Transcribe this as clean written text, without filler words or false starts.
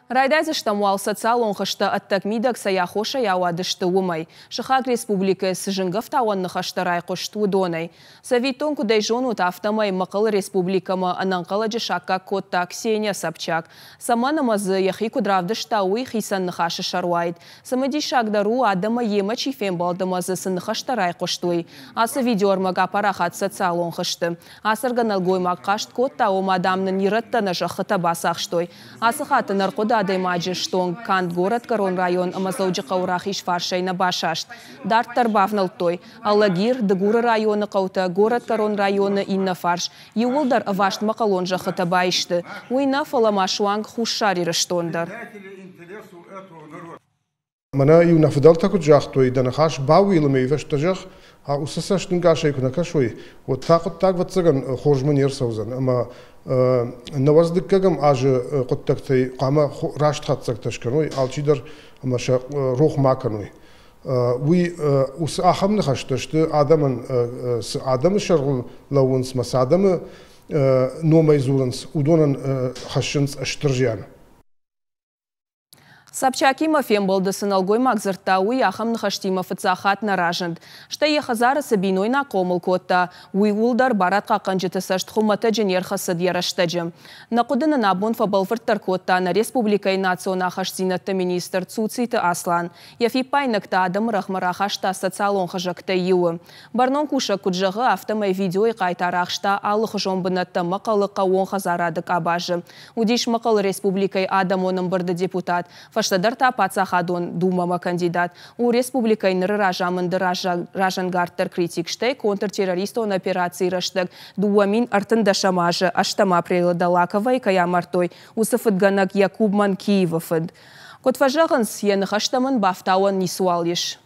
Райдайзы штамуал социал онхышты аттак мидак саяхоша яуадышты умай. Шыхак республикасы жыңғыф тауанны хашты райқышты удонай. Советон кудай жону тафтамай мақыл республикама ананқаладжы шакка котта Ксения Собчак. Саманамазы яхи кудравдышта уй хисан нахашы шаруайд. Самади шагдару адама ема чифен балдамазы сынхашты райқышты. Асы видеормага парахат социал онхышты. Асырган алгоймак кашт котта омадамны нираттаны жахыта басақштой. Асы хаты нарқуда Адаймаджи штон Кант город Корон район Амазауджи Каурахиш фаршайна башашт. Дарттар бавналтой. Аллагир Дагура районы қаута город Корон районы инна фарш. Юлдар вашт макалон жахыта байшты. Уйна фаламашуанг хушари раштондар. Мана юна фидал таку джахтой данахаш бауилами вештажах а усасаш нунгашай кунакашой. Вот так вот цаган хоржманер саузан. Ама наваздыккагам ажы коттактай кама рашт хатсакташканой алчидар амаша рох маканой. Уи ус ахамны хашташты адамы шаргыл лаунс мас адамы номай зуланс удонан хашынс аштыржян. Собчакима фемболды сыналгой макзырта уй ахам нахаштима фыцахат наражанд. Шта ехазары сабиной на комыл котта. Уй улдар барат қақанжыты сашт хумата дженер хасад яраштаджым. Нақудына набун фабалфырттар котта на республикай национа хаштинатты министр Цуциты Аслан. Яфи пайнакта адам рахмарахашта социалон хажакта юы. Барнон куша куджағы автомай видео и қайтарақшта алых жомбынатты мақалыққа он хазарадык абажы. Удиш мақал республикай адам оның бірді депутат. Фаштадарта пацахадон думама кандидат. У республикай ныры ражамынды ражангартар критик штай контртеррористон операции раштаг дуамин артында шамажы аштама прейладалаковай каямартой усафыдганак Якубман Киевофыд. Котфажағын сиені хаштамын бафтауан нисуал еш.